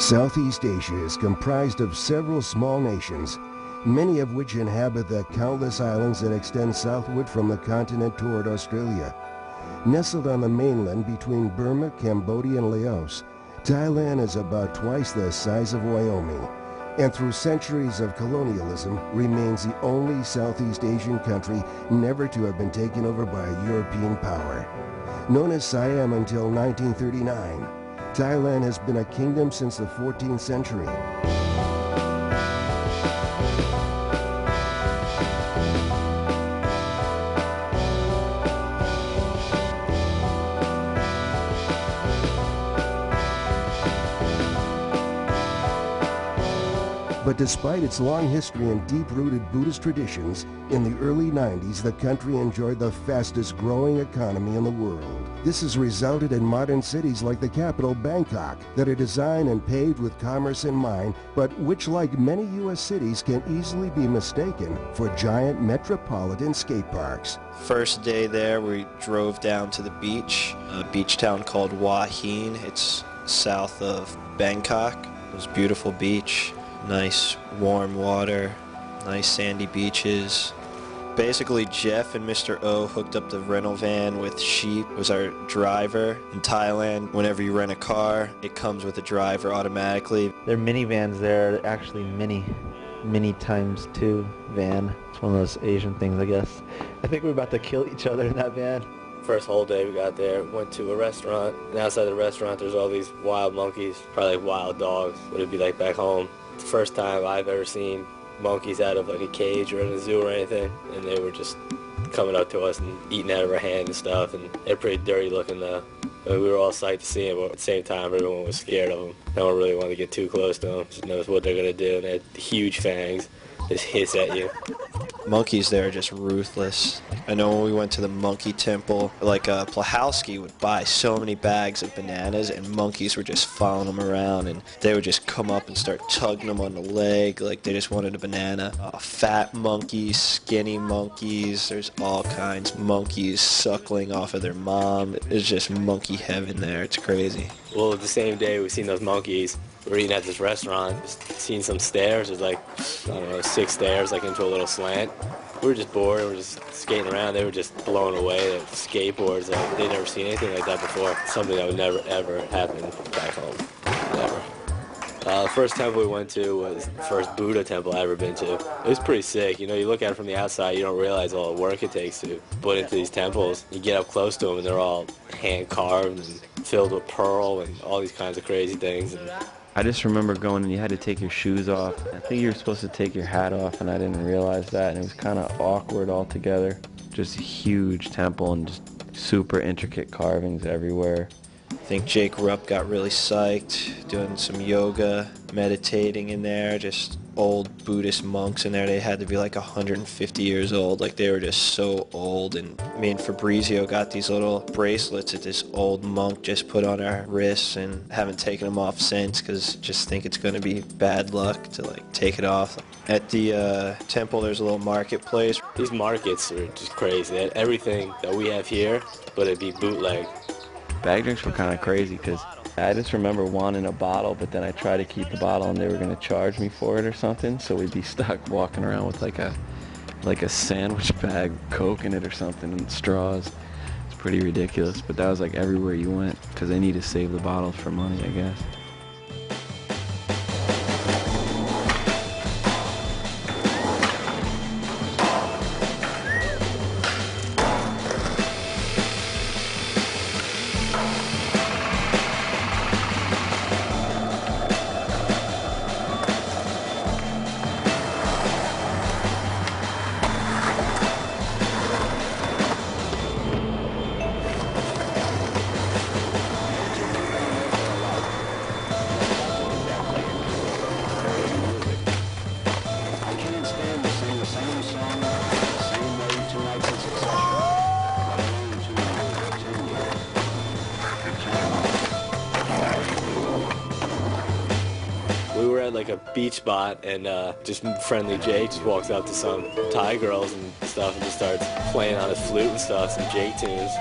Southeast Asia is comprised of several small nations, many of which inhabit the countless islands that extend southward from the continent toward Australia. Nestled on the mainland between Burma, Cambodia, and Laos, Thailand is about twice the size of Wyoming, and through centuries of colonialism remains the only Southeast Asian country never to have been taken over by a European power. Known as Siam until 1939, Thailand has been a kingdom since the 14th century. But despite its long history and deep-rooted Buddhist traditions, in the early 90s the country enjoyed the fastest growing economy in the world. This has resulted in modern cities like the capital, Bangkok, that are designed and paved with commerce in mind, but which, like many U.S. cities, can easily be mistaken for giant metropolitan skate parks. First day there, we drove down to the beach, a beach town called Hua Hin. It's south of Bangkok. It was a beautiful beach. Nice warm water, nice sandy beaches. Basically, Jeff and Mr. O hooked up the rental van with Sheep, was our driver. In Thailand, whenever you rent a car, it comes with a driver automatically. They're minivans there, actually mini times two van. It's one of those Asian things, I guess. I think we're about to kill each other in that van. First whole day we got there, went to a restaurant, and outside the restaurant there's all these wild monkeys, probably like wild dogs, what it'd be like back home. It's the first time I've ever seen monkeys out of like a cage or in a zoo or anything, and they were just coming up to us and eating out of our hand and stuff, and they're pretty dirty looking though. We were all psyched to see them, but at the same time everyone was scared of them. No one really wanted to get too close to them, just knows what they're going to do, and they had huge fangs, just hiss at you. Monkeys there are just ruthless. I know when we went to the monkey temple, like Plahowski would buy so many bags of bananas and monkeys were just following them around, and they would just come up and start tugging them on the leg like they just wanted a banana. Fat monkeys, skinny monkeys, there's all kinds. Monkeys suckling off of their mom. It's just monkey heaven there. It's crazy. Well, the same day we seen those monkeys, we were eating at this restaurant, just seen some stairs. There's like, I don't know, 6 stairs like into a little slant. We were just bored, we were just skating around. They were just blown away. The skateboards, they'd never seen anything like that before. Something that would never ever happen back home, never. The first temple we went to was the first Buddha temple I've ever been to. It was pretty sick. You know, you look at it from the outside, you don't realize all the work it takes to put into these temples. You get up close to them and they're all hand-carved and filled with pearl and all these kinds of crazy things. And I just remember going and you had to take your shoes off. I think you were supposed to take your hat off and I didn't realize that, and it was kind of awkward altogether. Just a huge temple and just super intricate carvings everywhere. I think Jake Rupp got really psyched, doing some yoga, meditating in there, just old Buddhist monks in there. They had to be like 150 years old, like they were just so old. And me and Fabrizio got these little bracelets that this old monk just put on our wrists and haven't taken them off since because just think it's going to be bad luck to like take it off. At the temple there's a little marketplace. These markets are just crazy. They had everything that we have here, but it'd be bootleg. Bag drinks were kind of crazy because I just remember wanting a bottle, but then I tried to keep the bottle and they were going to charge me for it or something, so we'd be stuck walking around with like a sandwich bag, Coke in it or something, and straws. It's pretty ridiculous, but that was like everywhere you went because they need to save the bottles for money, I guess. We were at like a beach spot and just friendly Jake just walks up to some Thai girls and stuff and just starts playing on his flute and stuff, some Jake tunes.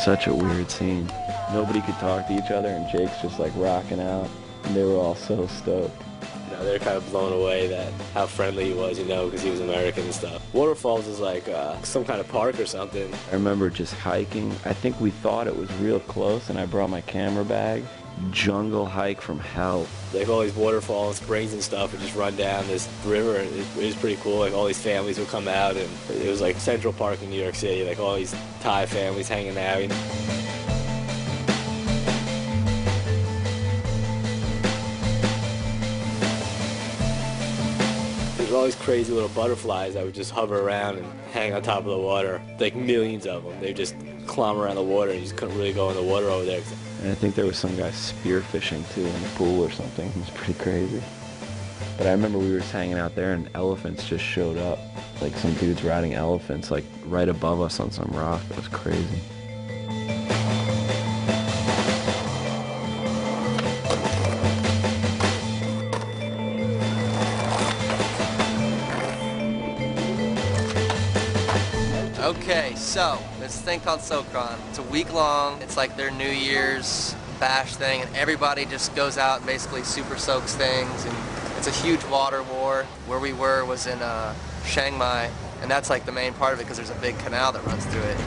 Such a weird scene. Nobody could talk to each other, and Jake's just like rocking out, and they were all so stoked. You know, they're kind of blown away that how friendly he was, you know, because he was American and stuff. Waterfalls is like some kind of park or something. I remember just hiking. I think we thought it was real close, and I brought my camera bag. Jungle hike from hell. Like all these waterfalls, springs and stuff would just run down this river, and it was pretty cool. Like all these families would come out, and it was like Central Park in New York City, like all these Thai families hanging out. You know? There's all these crazy little butterflies that would just hover around and hang on top of the water, like millions of them. They just climb around the water, and you just couldn't really go in the water over there. And I think there was some guy spearfishing too in the pool or something. It was pretty crazy. But I remember we were just hanging out there and elephants just showed up. Like some dudes riding elephants like right above us on some rock. It was crazy. Okay, so this thing called SoCon. It's a week long. It's like their New Year's bash thing, and everybody just goes out and basically super soaks things. And it's a huge water war. Where we were was in Chiang Mai, and that's like the main part of it because there's a big canal that runs through it.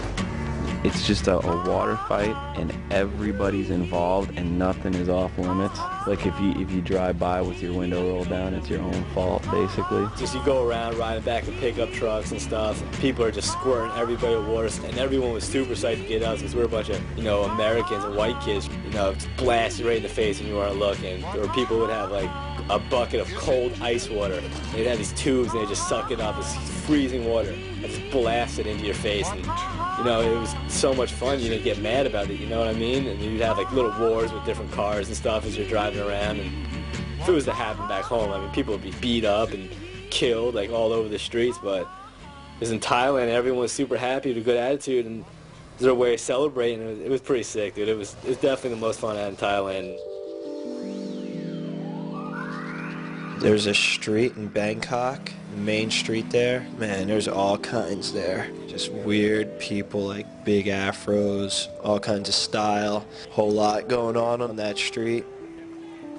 It's just a water fight, and everybody's involved, and nothing is off limits. Like if you drive by with your window rolled down, it's your own fault, basically. Just you go around riding back the pickup trucks and stuff, and people are just squirting everybody with water, and everyone was super psyched to get us because we're a bunch of, you know, Americans and white kids, you know, just blast you right in the face when you weren't looking. Or people would have like a bucket of cold ice water. They'd have these tubes and they just suck it up, this freezing water, and just blast it into your face. And, you know, it was so much fun. You didn't get mad about it, you know what I mean? And you'd have like little wars with different cars and stuff as you're driving around. And if it was to happen back home, I mean, people would be beat up and killed like all over the streets. But it was in Thailand, and everyone was super happy with a good attitude, and their way of celebrating. It was pretty sick, dude. It was definitely the most fun I had in Thailand. There's a street in Bangkok, Main Street there. Man, there's all kinds there. Just weird people, like big afros, all kinds of style. Whole lot going on that street.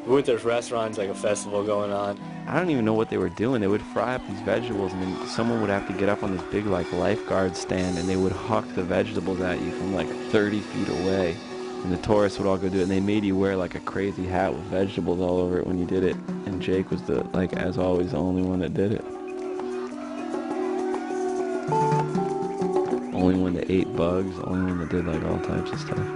We went to this restaurant, like a festival going on. I don't even know what they were doing. They would fry up these vegetables, and then someone would have to get up on this big like lifeguard stand, and they would huck the vegetables at you from like 30 feet away. And the tourists would all go do it, and they made you wear like a crazy hat with vegetables all over it when you did it. And Jake was the, like as always, the only one that did it. Only one that ate bugs, only one that did like all types of stuff.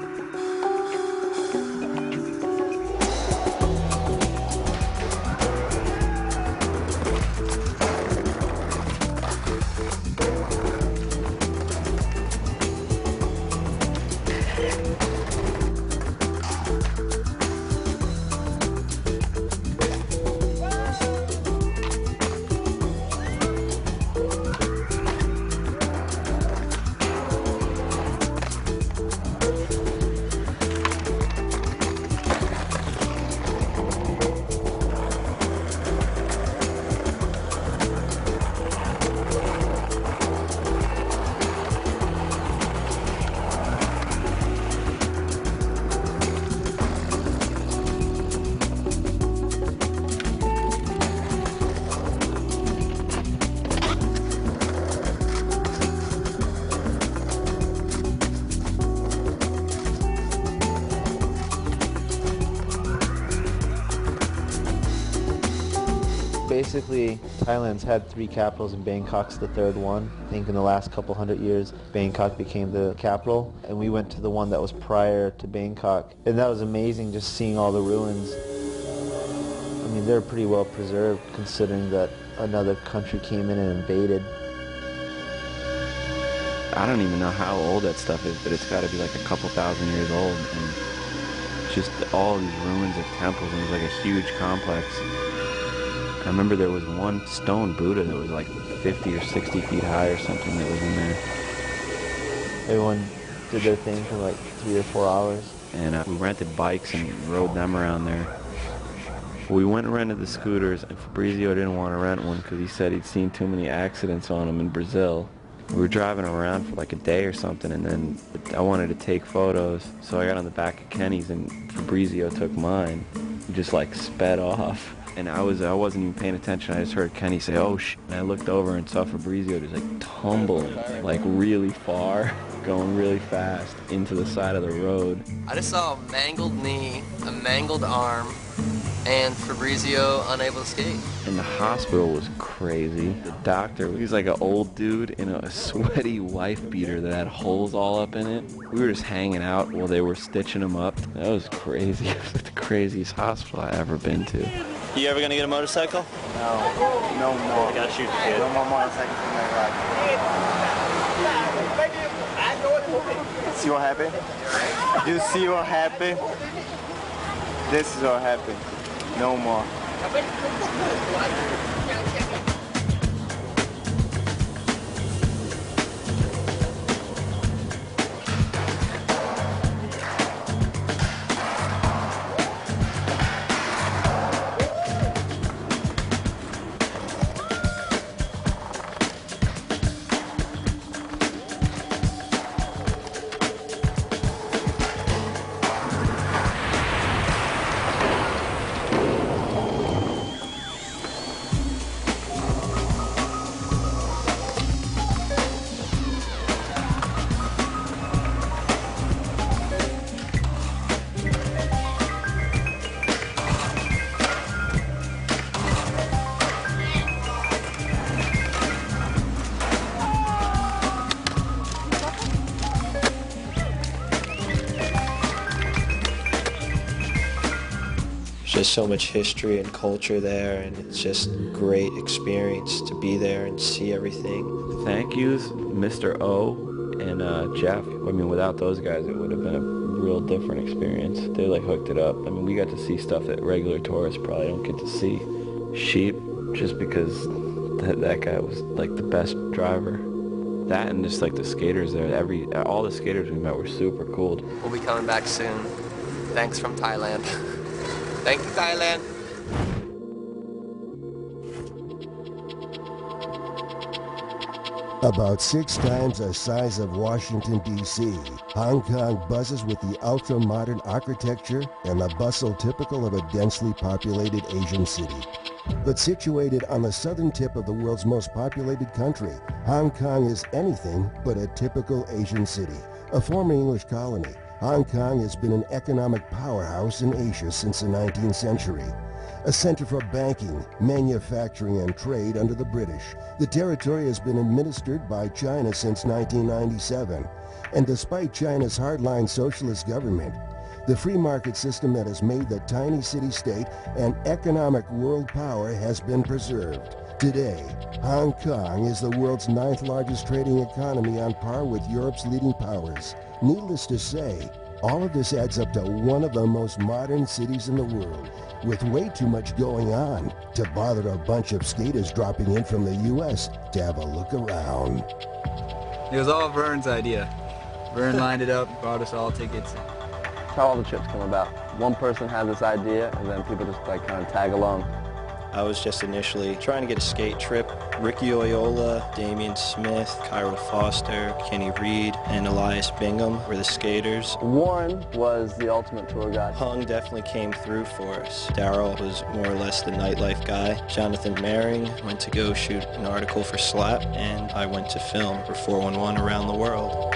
Basically, Thailand's had 3 capitals and Bangkok's the 3rd one. I think in the last couple hundred years, Bangkok became the capital, and we went to the one that was prior to Bangkok. And that was amazing, just seeing all the ruins. I mean, they're pretty well preserved considering that another country came in and invaded. I don't even know how old that stuff is, but it's got to be like a couple thousand years old. And just all these ruins of temples, and it was like a huge complex. I remember there was one stone Buddha that was like 50 or 60 feet high or something that was in there. Everyone did their thing for like 3 or 4 hours. And we rented bikes and rode them around there. We went and rented the scooters, and Fabrizio didn't want to rent one because he said he'd seen too many accidents on them in Brazil. We were driving around for like a day or something, and then I wanted to take photos, so I got on the back of Kenny's, and Fabrizio took mine. He just like sped off, and I wasn't even paying attention. I just heard Kenny say, "Oh shit!" And I looked over and saw Fabrizio just like tumbling, like really far, going really fast into the side of the road. I just saw a mangled knee, a mangled arm, and Fabrizio unable to skate. And the hospital was crazy. The doctor, he was like an old dude in a sweaty wife beater that had holes all up in it. We were just hanging out while they were stitching him up. That was crazy. It was the craziest hospital I've ever been to. You ever gonna get a motorcycle? No more. You gotta shoot the kid. No more motorcycles in my life. See what happened? You see what happened? This is what happened. No more. Just so much history and culture there, and it's just a great experience to be there and see everything. Thank yous, Mr. O and Jeff. I mean, without those guys, it would have been a real different experience. They like hooked it up. I mean, we got to see stuff that regular tourists probably don't get to see. Sheep, just because that guy was like the best driver. That and just like the skaters there. All the skaters we met were super cool. We'll be coming back soon. Thanks from Thailand. Thank you, Thailand. About 6 times the size of Washington, D.C., Hong Kong buzzes with the ultra-modern architecture and the bustle typical of a densely populated Asian city. But situated on the southern tip of the world's most populated country, Hong Kong is anything but a typical Asian city. A former English colony, Hong Kong has been an economic powerhouse in Asia since the 19th century. A center for banking, manufacturing, and trade under the British, the territory has been administered by China since 1997. And despite China's hardline socialist government, the free market system that has made the tiny city-state an economic world power has been preserved. Today, Hong Kong is the world's 9th largest trading economy, on par with Europe's leading powers. Needless to say, all of this adds up to one of the most modern cities in the world, with way too much going on to bother a bunch of skaters dropping in from the U.S. to have a look around. It was all Vern's idea. Vern lined it up, bought us all tickets. That's how all the trips come about. One person has this idea, and then people just like kind of tag along. I was just initially trying to get a skate trip. Ricky Oyola, Damian Smith, Cairo Foster, Kenny Reed, and Elias Bingham were the skaters. Warren was the ultimate tour guide. Hung definitely came through for us. Daryl was more or less the nightlife guy. Jonathan Maring went to go shoot an article for Slap, and I went to film for 411 Around the World.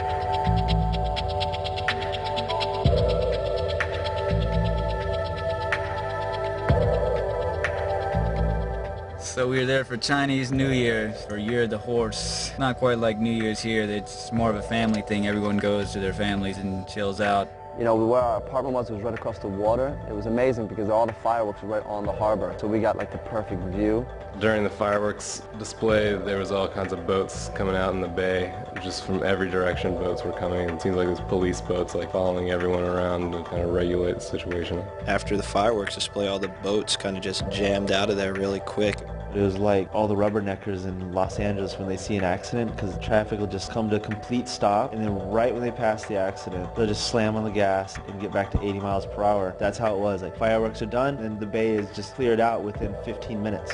So we were there for Chinese New Year, for Year of the Horse. Not quite like New Year's here, it's more of a family thing. Everyone goes to their families and chills out. You know, where our apartment was right across the water. It was amazing because all the fireworks were right on the harbor, so we got like the perfect view. During the fireworks display, there was all kinds of boats coming out in the bay. Just from every direction, boats were coming. It seems like there's police boats like following everyone around to kind of regulate the situation. After the fireworks display, all the boats kind of just jammed out of there really quick. It was like all the rubberneckers in Los Angeles when they see an accident, because the traffic will just come to a complete stop, and then right when they pass the accident, they'll just slam on the gas and get back to 80 miles per hour. That's how it was. Like, fireworks are done, and the bay is just cleared out within 15 minutes.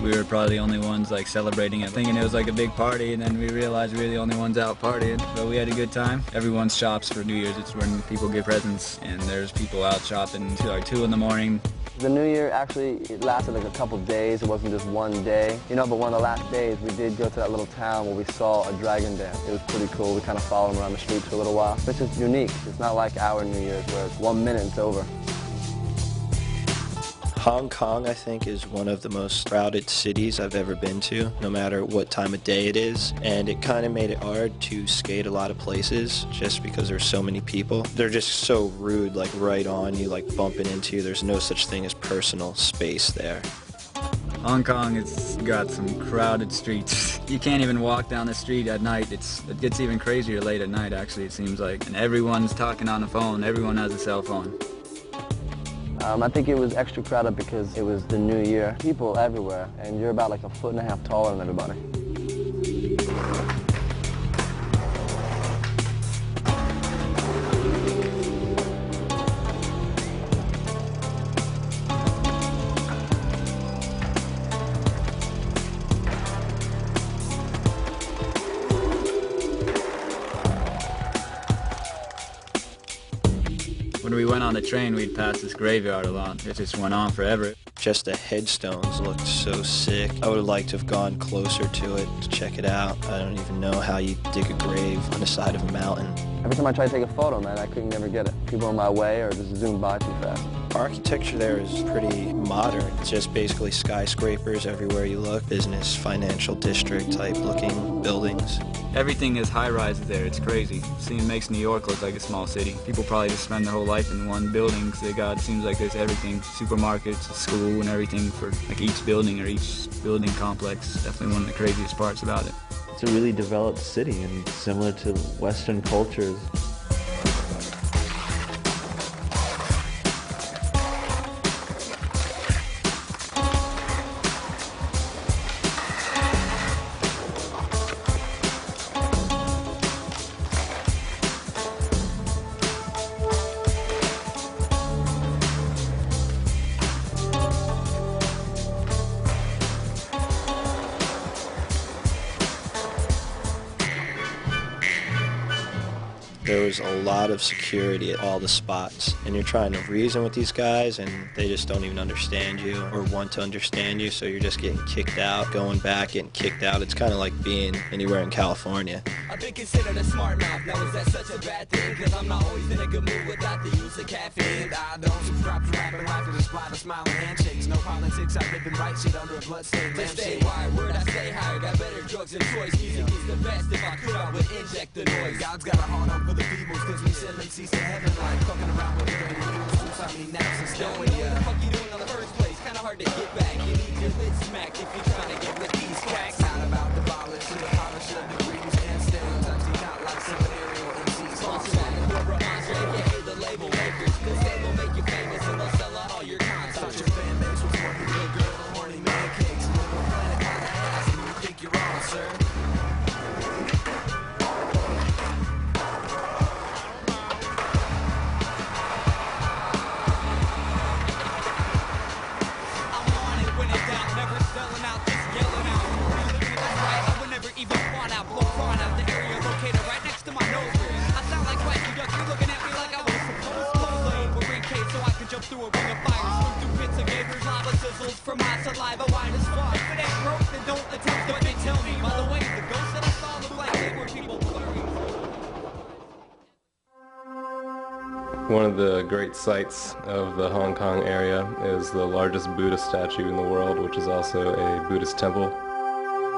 We were probably the only ones like celebrating it, thinking it was like a big party, and then we realized we were the only ones out partying. But we had a good time. Everyone shops for New Year's. It's when people give presents, and there's people out shopping till like 2 in the morning. The New Year actually it lasted like a couple of days. It wasn't just one day. You know, but one of the last days, we did go to that little town where we saw a dragon dance. It was pretty cool. We kind of followed him around the streets for a little while. It's just unique. It's not like our New Year's where it's 1 minute and it's over. Hong Kong, I think, is one of the most crowded cities I've ever been to, no matter what time of day it is. And it kind of made it hard to skate a lot of places just because there's so many people. They're just so rude, like right on you, like bumping into you. There's no such thing as personal space there. Hong Kong has got some crowded streets. You can't even walk down the street at night. It gets even crazier late at night, actually, it seems like. And everyone's talking on the phone. Everyone has a cell phone. I think it was extra crowded because it was the New Year. People everywhere, and you're about like 1.5 feet taller than everybody. When we went on the train, we'd pass this graveyard a lot. It just went on forever. Just the headstones looked so sick. I would have liked to have gone closer to it to check it out. I don't even know how you dig a grave on the side of a mountain. Every time I tried to take a photo, man, I couldn't never get it. People in my way or just zoom by too fast. Architecture there is pretty modern. It's just basically skyscrapers everywhere you look. Business, financial district type looking buildings. Everything is high-rises there. It's crazy. It makes New York look like a small city. People probably just spend their whole life in one building because it seems like there's everything. Supermarkets, a school, and everything for like each building or each building complex. Definitely one of the craziest parts about it. It's a really developed city and similar to Western cultures. There was a lot of security at all the spots, and you're trying to reason with these guys and they just don't even understand you or want to understand you, so you're just getting kicked out, going back, getting kicked out. It's kind of like being anywhere in California. I've been considered a smart mouth, now is that such a bad thing? Cause I'm not always in a good mood without the use of caffeine. I don't subscribe to rapping life and just lot of smiling handshakes. No politics, I'm living right shit under a bloodstained lampshade. Stay wired, word I stay higher, got better drugs and choice. Music is the best, if I could I would inject the noise. God's got a heart on for the people, cause we send them seats to heaven like fucking around with dirty news. I mean, naps and stuff. What the fuck you doing on the first place? Kinda hard to get back. You need your lid smacked if you're trying to get with these cracks. Not about the polish and the polish of degrees and stereotypes. You not like some aerial MCs. Sponsored by the corporate monster, aka the label makers. Cause they will make you famous and they'll sell out all your concerts. Thought your fan base was working real good on horny man cakes. Little planet on the ass and you think you're on, sir. Through a ring of fire, swim through pits of gapers, lava sizzles from my saliva, wide as fuck. If it ain't broke, then don't attempt to they tell me. By the way, the ghosts that I saw look like they were people blurry. One of the great sights of the Hong Kong area is the largest Buddha statue in the world, which is also a Buddhist temple.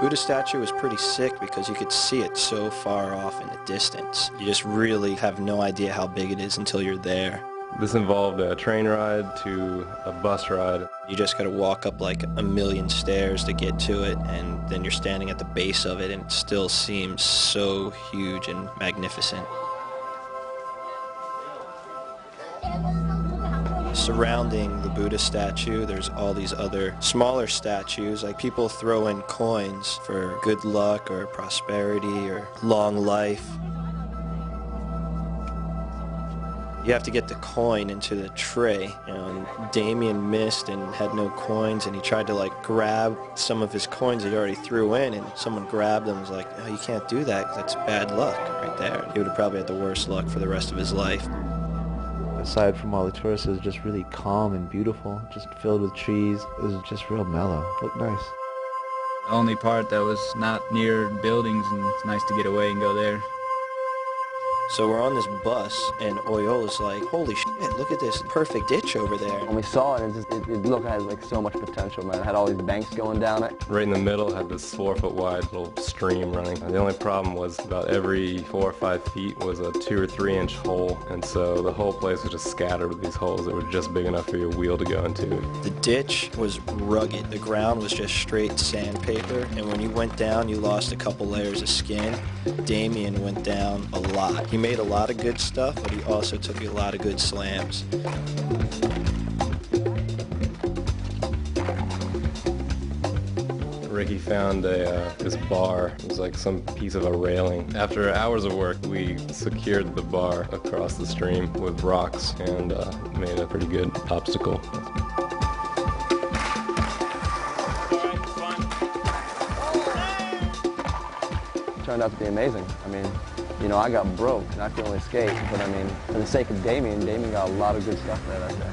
Buddha statue was pretty sick because you could see it so far off in the distance. You just really have no idea how big it is until you're there. This involved a train ride to a bus ride. You just gotta walk up like 1,000,000 stairs to get to it, and then you're standing at the base of it and it still seems so huge and magnificent. Surrounding the Buddha statue, there's all these other smaller statues, like people throw in coins for good luck or prosperity or long life. You have to get the coin into the tray. And Damien missed and had no coins, and he tried to like grab some of his coins he already threw in, and someone grabbed them and was like, "Oh, you can't do that. That's bad luck right there." He would have probably had the worst luck for the rest of his life. Aside from all the tourists, it was just really calm and beautiful, just filled with trees. It was just real mellow. Looked nice. The only part that was not near buildings, and it's nice to get away and go there. So we're on this bus, and Oyola's like, "Holy shit, look at this perfect ditch over there." When we saw it, it looked like it had like so much potential, man. It had all these banks going down it. Right in the middle had this 4-foot wide little stream running. The only problem was about every 4 or 5 feet was a 2 or 3 inch hole, and so the whole place was just scattered with these holes that were just big enough for your wheel to go into. The ditch was rugged. The ground was just straight sandpaper, and when you went down, you lost a couple layers of skin. Damien went down a lot. He made a lot of good stuff, but he also took a lot of good slams. Ricky found this bar. It was like some piece of a railing. After hours of work, we secured the bar across the stream with rocks and made a pretty good obstacle. Turned out to be amazing. I mean, you know, I got broke and I could only skate, but I mean, for the sake of Damien got a lot of good stuff there that day.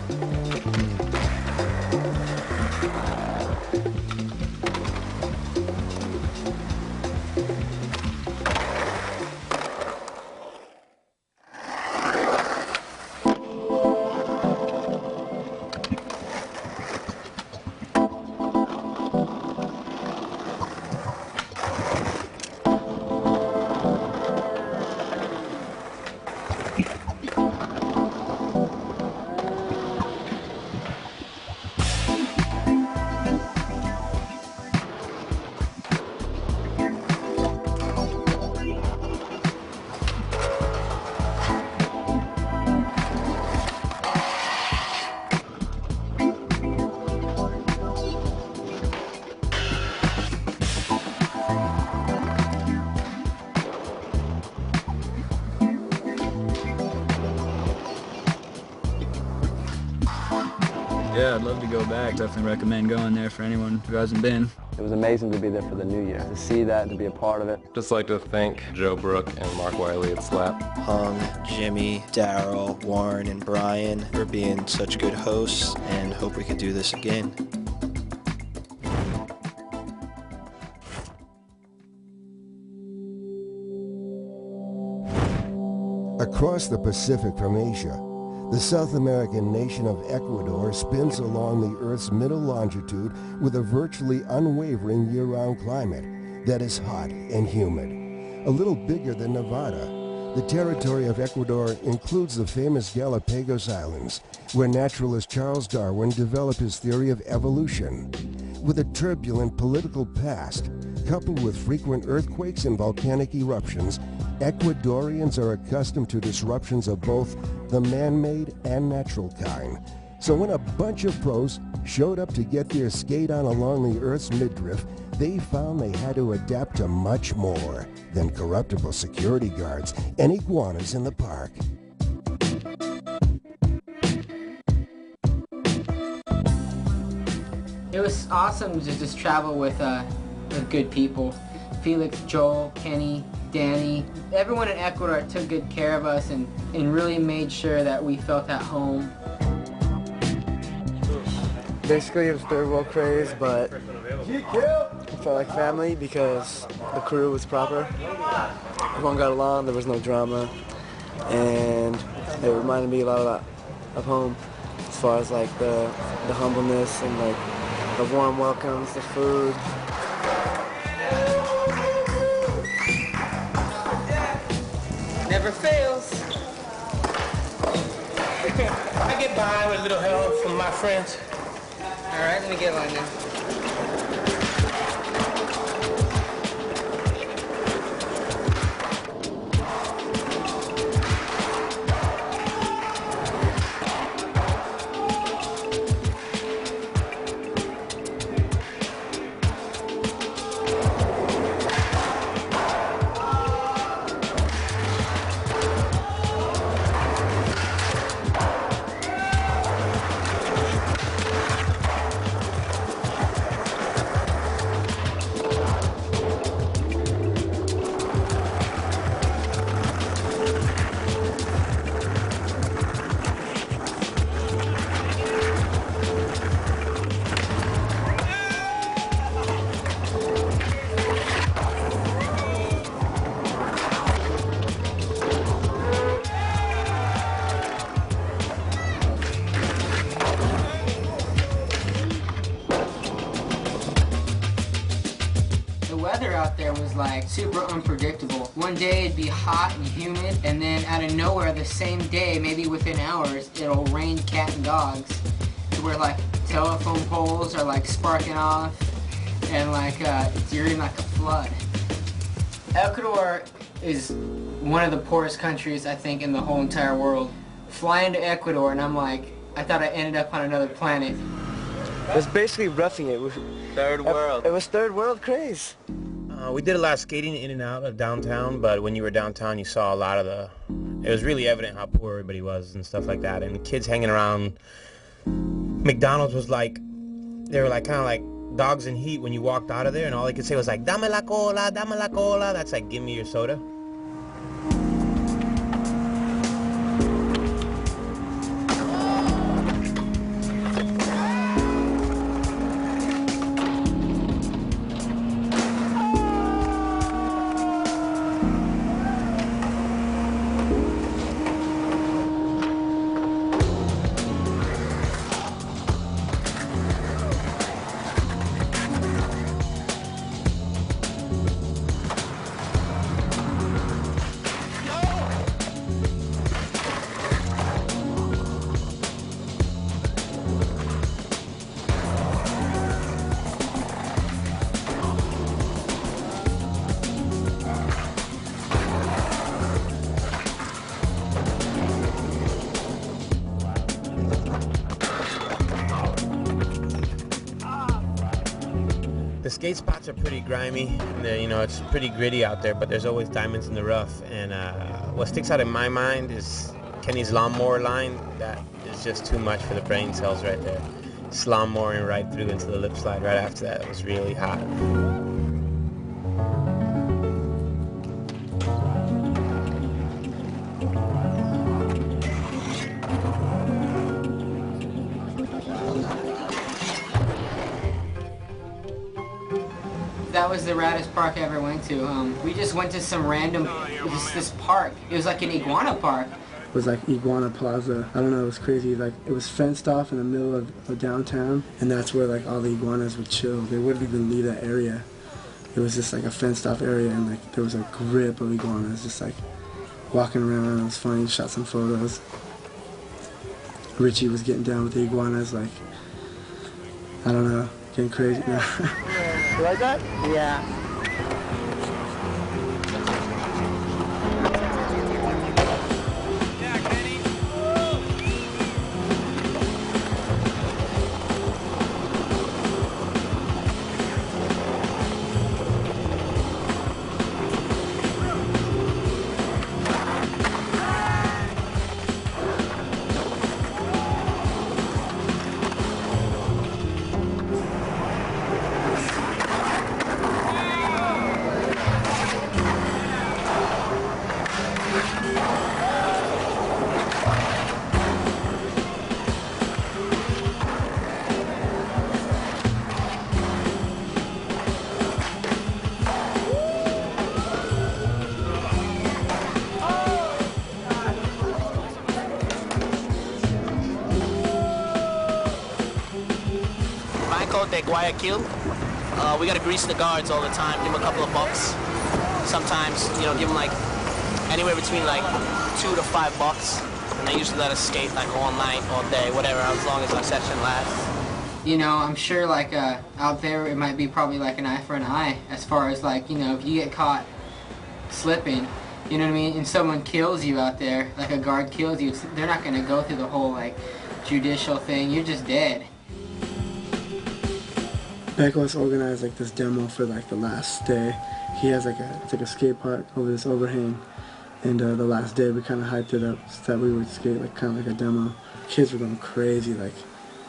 Yeah, I'd love to go back. Definitely recommend going there for anyone who hasn't been. It was amazing to be there for the new year, to see that, to be a part of it. Just like to thank Joe Brook and Mark Wiley at Slap. Hung, Jimmy, Daryl, Warren, and Brian for being such good hosts, and hope we could do this again. Across the Pacific from Asia, the South American nation of Ecuador spins along the Earth's middle longitude with a virtually unwavering year-round climate that is hot and humid. A little bigger than Nevada, the territory of Ecuador includes the famous Galapagos Islands, where naturalist Charles Darwin developed his theory of evolution. With a turbulent political past, coupled with frequent earthquakes and volcanic eruptions, Ecuadorians are accustomed to disruptions of both the man-made and natural kind. So when a bunch of pros showed up to get their skate on along the Earth's midriff, they found they had to adapt to much more than corruptible security guards and iguanas in the park. It was awesome to just travel with good people. Felix, Joel, Kenny, Danny. Everyone in Ecuador took good care of us and really made sure that we felt at home. Basically, it was third world craze, but it felt like family because the crew was proper. Everyone got along, there was no drama, and it reminded me a lot of home as far as like the humbleness and like the warm welcomes, the food. Never fails. I get by with a little help from my friends. All right, let me get one then. like super unpredictable. One day it'd be hot and humid, and then out of nowhere the same day, maybe within hours, it'll rain cat and dogs to where like telephone poles are like sparking off, and like you're in like a flood. Ecuador is one of the poorest countries, I think, in the whole entire world. Flying to Ecuador, and I'm like, I thought I ended up on another planet. It was basically roughing it. Third world. It was third world craze. We did a lot of skating in and out of downtown, but when you were downtown, you saw a lot of it was really evident how poor everybody was and stuff like that. And the kids hanging around McDonald's was like, they were like kind of like dogs in heat when you walked out of there, and all they could say was like, dame la cola, dame la cola. That's like, give me your soda. The skate spots are pretty grimy, and you know, it's pretty gritty out there, but there's always diamonds in the rough. And what sticks out in my mind is Kenny's lawnmower line. That is just too much for the brain cells right there. Just lawnmowering right through into the lip slide right after that. It was really hot. That was the raddest park I ever went to. We just went to some random, just this park. It was like an iguana park. It was like Iguana Plaza. I don't know, it was crazy. Like, it was fenced off in the middle of downtown, and that's where like all the iguanas would chill. They wouldn't even leave that area. It was just like a fenced off area, and like there was a grip of iguanas just like walking around. It was funny. Shot some photos. Richie was getting down with the iguanas, like, I don't know, getting crazy. You like that? Yeah. De Guayaquil. We gotta grease the guards all the time, give them a couple of bucks. Sometimes, you know, give them like anywhere between like $2 to $5, and they usually let us skate like all night, all day, whatever, as long as our session lasts. You know, I'm sure like out there it might be probably like an eye for an eye, as far as like, you know, if you get caught slipping, you know what I mean, and someone kills you out there, like a guard kills you, they're not gonna go through the whole like judicial thing, you're just dead. Beckos organized like this demo for like the last day. He has like it's like a skate park over this overhang, and the last day we kind of hyped it up so that we would skate like kind of like a demo. Kids were going crazy like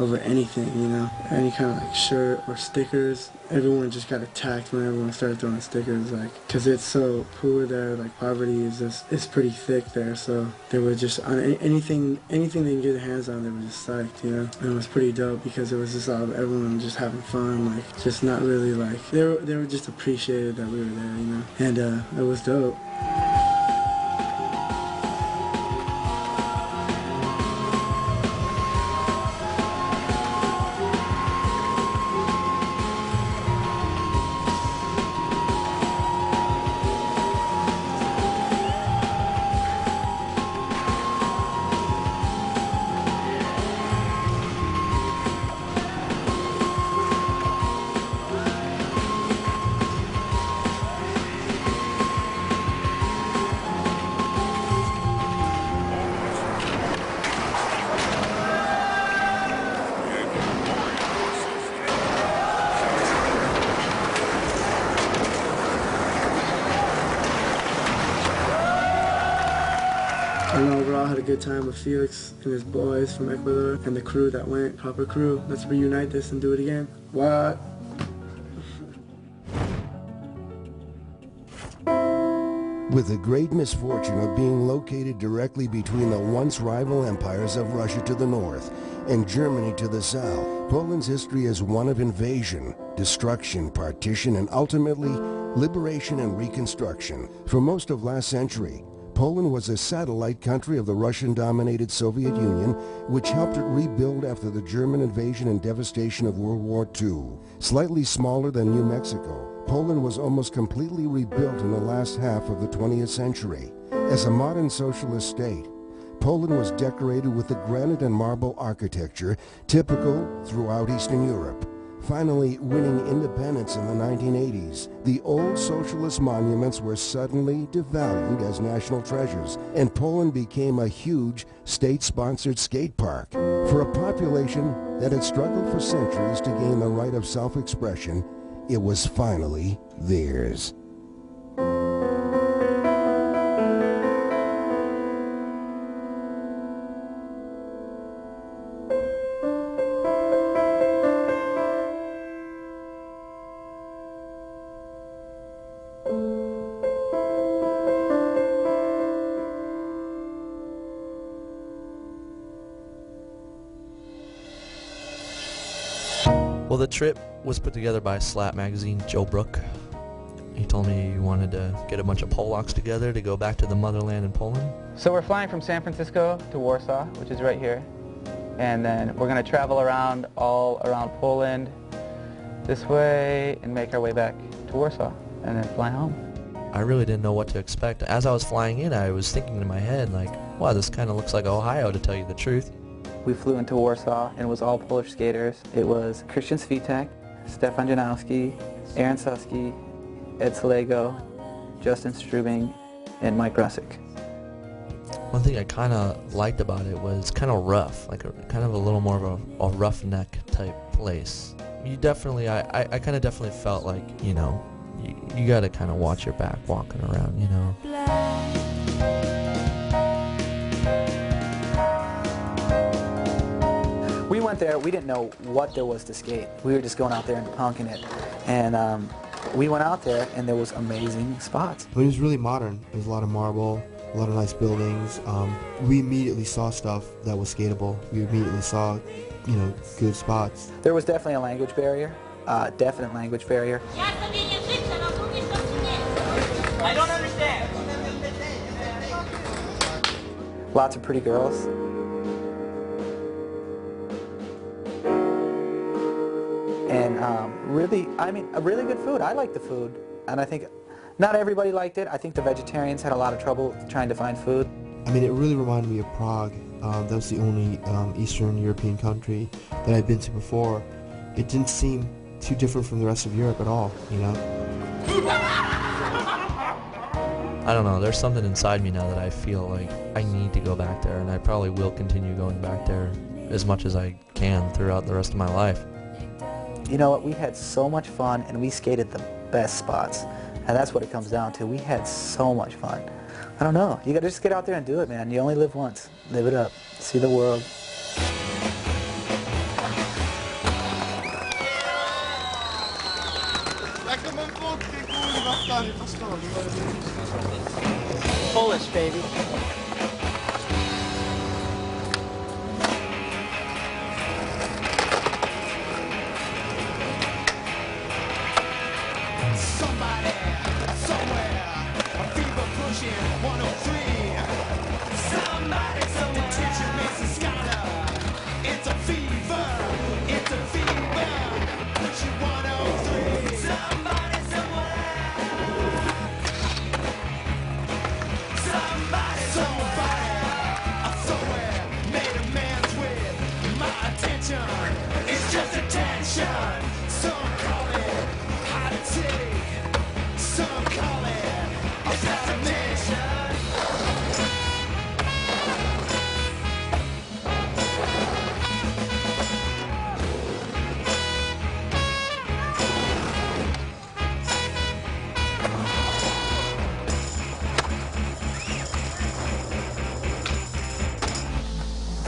over anything, you know, any kind of like shirt or stickers. Everyone just got attacked when everyone started throwing stickers, like, because it's so poor there, like poverty is just, it's pretty thick there, so they were just on anything they can get their hands on, they were just psyched, you know. And it was pretty dope because it was just all everyone just having fun, like just not really like, they were just appreciated that we were there, you know, and it was dope. And overall, I had a good time with Felix and his boys from Ecuador and the crew that went. Proper crew. Let's reunite this and do it again. What? With the great misfortune of being located directly between the once rival empires of Russia to the north and Germany to the south, Poland's history is one of invasion, destruction, partition, and ultimately liberation and reconstruction. For most of last century, Poland was a satellite country of the Russian-dominated Soviet Union, which helped it rebuild after the German invasion and devastation of World War II. Slightly smaller than New Mexico, Poland was almost completely rebuilt in the last half of the 20th century. As a modern socialist state, Poland was decorated with the granite and marble architecture typical throughout Eastern Europe. Finally winning independence in the 1980s, the old socialist monuments were suddenly devalued as national treasures, and Poland became a huge state-sponsored skate park. For a population that had struggled for centuries to gain the right of self-expression, it was finally theirs. Well, the trip was put together by Slap Magazine, Joe Brook. He told me he wanted to get a bunch of Polacks together to go back to the motherland in Poland. So we're flying from San Francisco to Warsaw, which is right here. And then we're going to travel around all around Poland this way and make our way back to Warsaw and then fly home. I really didn't know what to expect. As I was flying in, I was thinking in my head, like, wow, this kind of looks like Ohio, to tell you the truth. We flew into Warsaw, and it was all Polish skaters. It was Christian Switek, Stefan Janowski, Aaron Susky, Ed Salego, Justin Strubing, and Mike Rusick. One thing I kind of liked about it was kind of rough, like kind of a little more of a roughneck type place. You definitely, I kind of definitely felt like, you know, you got to kind of watch your back walking around, you know. We went there, we didn't know what there was to skate. We were just going out there and punking it. And we went out there and there was amazing spots. But it was really modern. There was a lot of marble, a lot of nice buildings. We immediately saw stuff that was skatable. We immediately saw, you know, good spots. There was definitely a language barrier, definite language barrier. I don't understand. Lots of pretty girls. And really, I mean, really good food. I liked the food, and I think not everybody liked it. I think the vegetarians had a lot of trouble trying to find food. I mean, it really reminded me of Prague. That was the only Eastern European country that I'd been to before. It didn't seem too different from the rest of Europe at all, you know? I don't know, there's something inside me now that I feel like I need to go back there, and I probably will continue going back there as much as I can throughout the rest of my life. You know what, we had so much fun, and we skated the best spots. And that's what it comes down to. We had so much fun. I don't know, you gotta just get out there and do it, man. You only live once. Live it up. See the world. Polish, baby. Somebody, somewhere.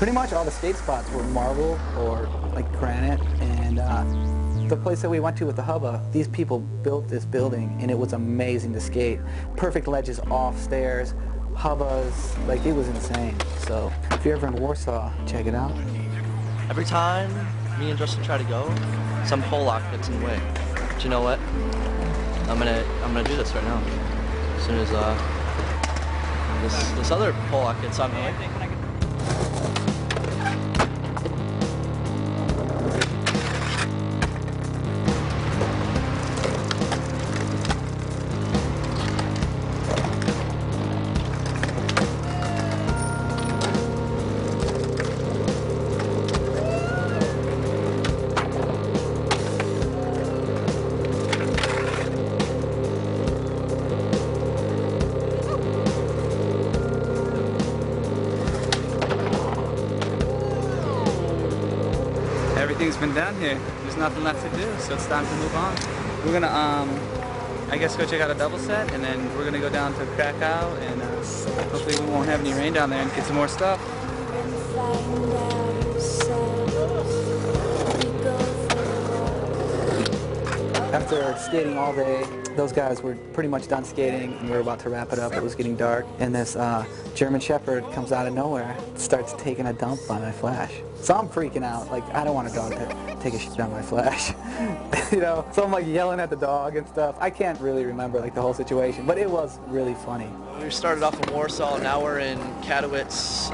Pretty much all the skate spots were marble or like granite, and the place that we went to with the Hubba, these people built this building and it was amazing to skate. Perfect ledges off stairs, Hubbas, like it was insane. So if you're ever in Warsaw, check it out. Every time me and Justin try to go, some pole lock gets in the way. But you know what? I'm gonna do this right now. As soon as this other pole lock gets on the way. Everything's been done here. There's nothing left to do, so it's time to move on. We're gonna, I guess, go check out a double set, and then we're gonna go down to Krakow, and hopefully we won't have any rain down there and get some more stuff. After skating all day, those guys were pretty much done skating and we were about to wrap it up. It was getting dark, and this German Shepherd comes out of nowhere, starts taking a dump on my Flash. So I'm freaking out, like I don't want a dog to take a shit on my Flash, you know. So I'm like yelling at the dog and stuff. I can't really remember like the whole situation, but it was really funny. We started off in Warsaw, now we're in Katowice.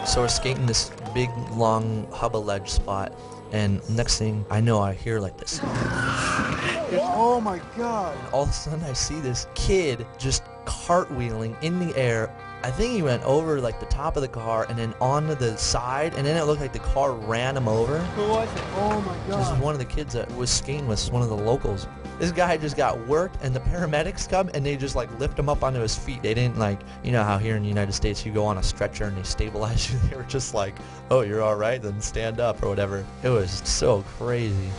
So we're skating this big, long Hubba ledge spot, and next thing I know, I hear like this. Oh my God! And all of a sudden, I see this kid just cartwheeling in the air. I think he went over like the top of the car and then onto the side, and then it looked like the car ran him over. Who was it? Oh my God! This is one of the kids that was skating with one of the locals. This guy just got worked, and the paramedics come and they just like lift him up onto his feet. They didn't like, you know how here in the United States you go on a stretcher and they stabilize you. They were just like, oh, you're all right, then stand up or whatever. It was so crazy.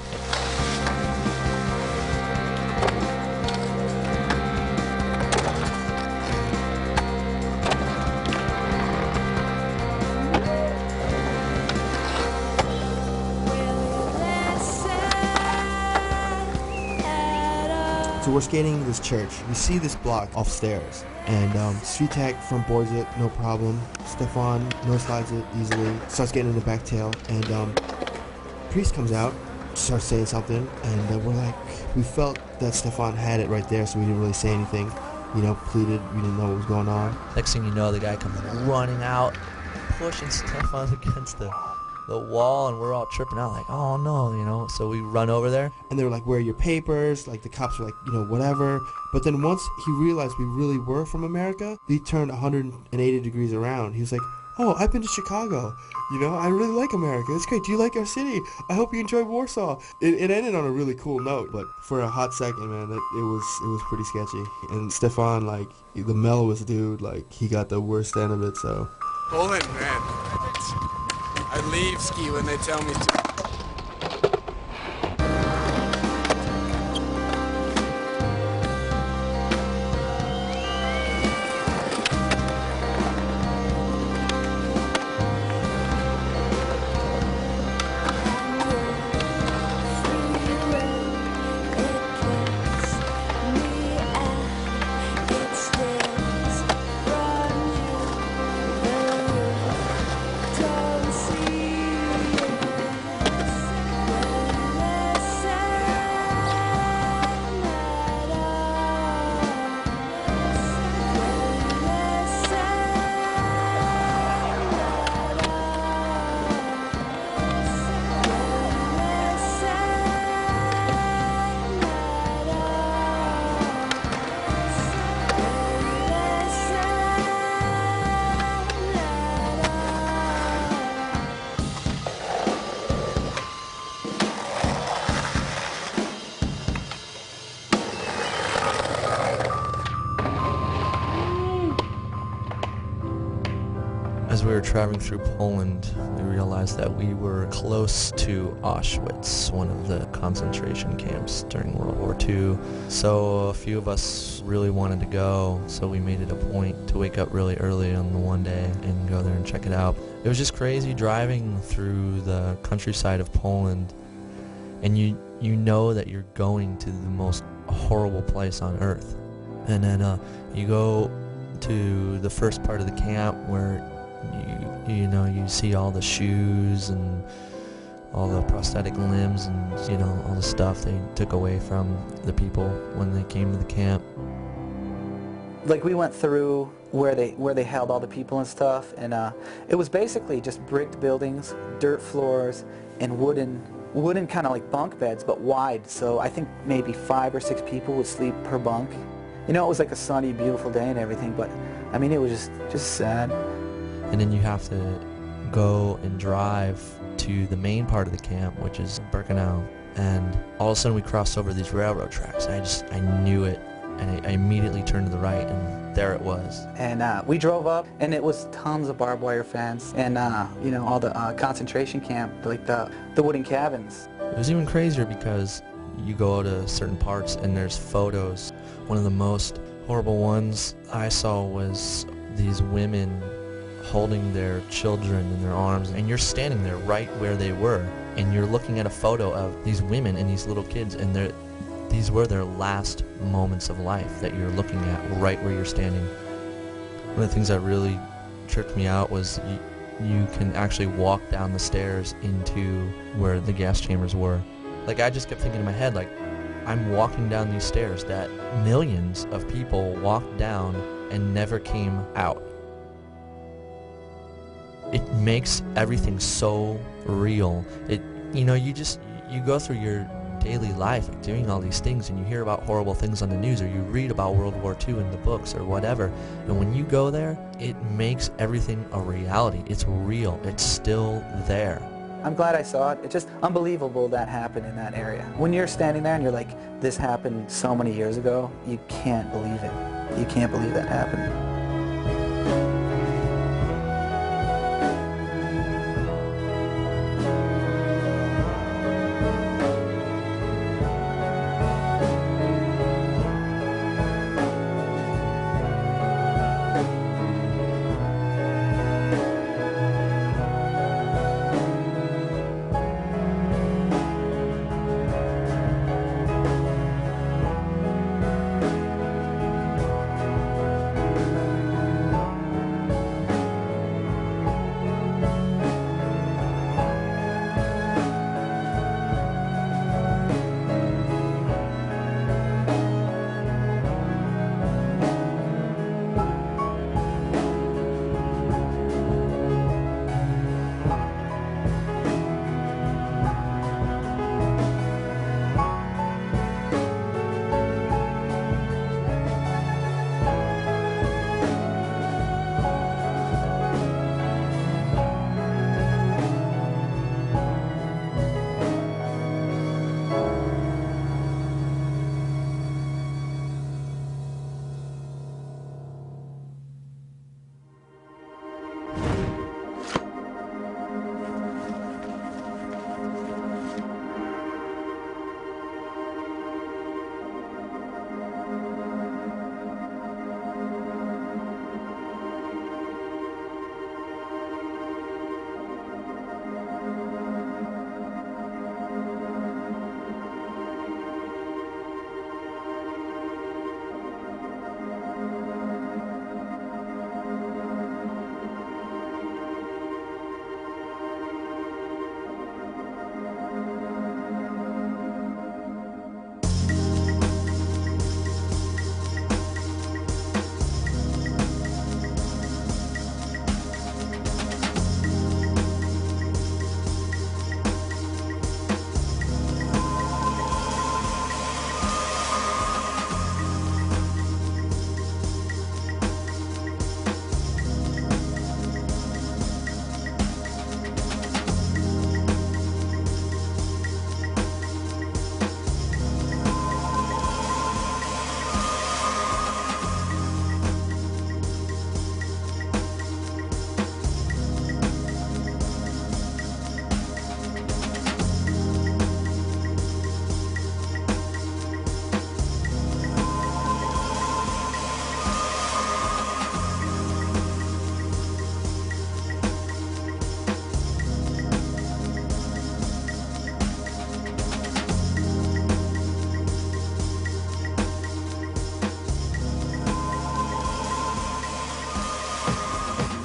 So we're skating this church. We see this block off stairs, and SweetTech front boards it, no problem. Stefan no slides it easily, starts getting in the back tail, and priest comes out, starts saying something, and we're like, we felt that Stefan had it right there, so we didn't really say anything. You know, pleaded, we didn't know what was going on. Next thing you know, the guy comes running out, pushing Stefan against the wall, and we're all tripping out like, oh no, you know. So we run over there, and they were like, where are your papers? Like the cops were like, you know, whatever. But then once he realized we really were from America, he turned 180 degrees around. He was like, oh, I've been to Chicago, you know, I really like America, it's great, do you like our city? I hope you enjoy Warsaw. It ended on a really cool note, but for a hot second, man, it was pretty sketchy. And Stefan, like the mellowest dude, like he got the worst end of it. So Poland, man, I leave ski when they tell me to. we were traveling through Poland, we realized that we were close to Auschwitz, one of the concentration camps during World War II. So a few of us really wanted to go, so we made it a point to wake up really early on the one day and go there and check it out. It was just crazy driving through the countryside of Poland, and you know that you're going to the most horrible place on earth. And then you go to the first part of the camp where you see all the shoes and all the prosthetic limbs and all the stuff they took away from the people when they came to the camp. Like, we went through where they held all the people and stuff, and it was basically just bricked buildings, dirt floors, and wooden kind of like bunk beds, but wide. So I think maybe 5 or 6 people would sleep per bunk. It was like a sunny, beautiful day and everything, but I mean, it was just sad. And then you have to go and drive to the main part of the camp, which is Birkenau. And all of a sudden we crossed over these railroad tracks. I knew it, and I immediately turned to the right, and there it was. And we drove up, and it was tons of barbed wire fence, and all the concentration camp, like the wooden cabins. It was even crazier because you go to certain parts and there's photos. One of the most horrible ones I saw was these women holding their children in their arms, and you're standing there right where they were, and you're looking at a photo of these women and these little kids, and these were their last moments of life that you're looking at right where you're standing. One of the things that really tripped me out was you can actually walk down the stairs into where the gas chambers were. Like, I just kept thinking in my head, like, I'm walking down these stairs that millions of people walked down and never came out. It makes everything so real. You go through your daily life doing all these things, and you hear about horrible things on the news, or you read about World War II in the books or whatever, and when you go there, it makes everything a reality. It's real. It's still there. I'm glad I saw it. It's just unbelievable that happened in that area. When you're standing there and you're like, this happened so many years ago, you can't believe it. You can't believe that happened.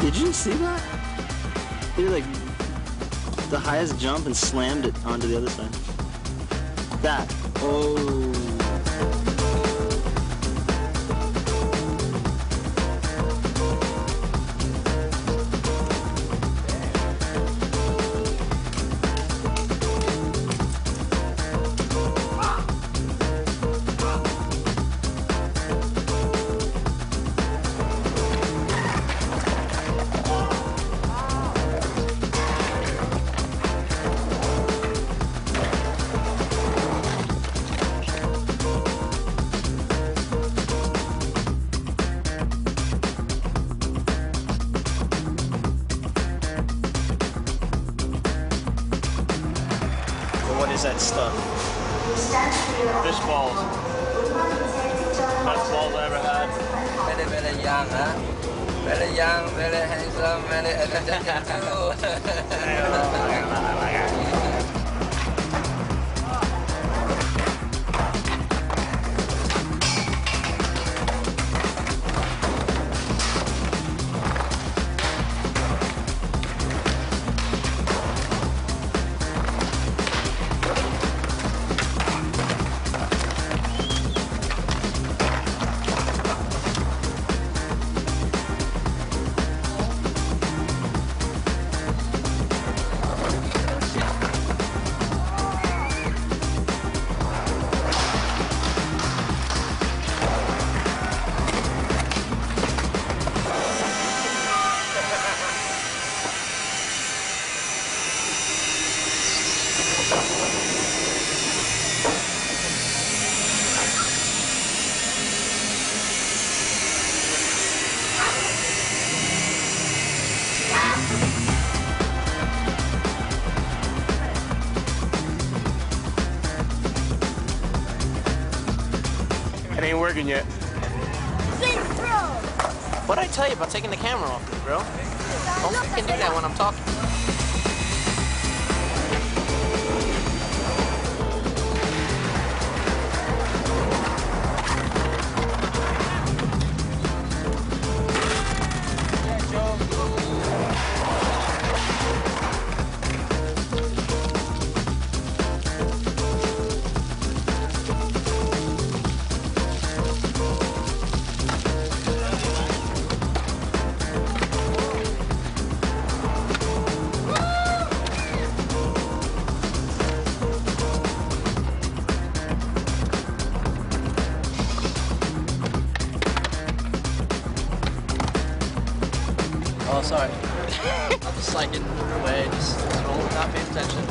Did you see that? He did like the highest jump and slammed it onto the other side. That. Oh. What is that stuff? Fish balls. Best balls I ever had. Very, very young, huh? Very young, very handsome, very energetic too. It ain't working yet. What'd I tell you about taking the camera off me, bro? Don't fucking do that when I'm talking. Oh, sorry. I'm just like getting away, just rolling, not paying attention.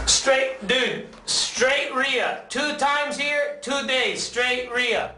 Straight, dude, straight Rhea. 2 times here, 2 days, straight Rhea.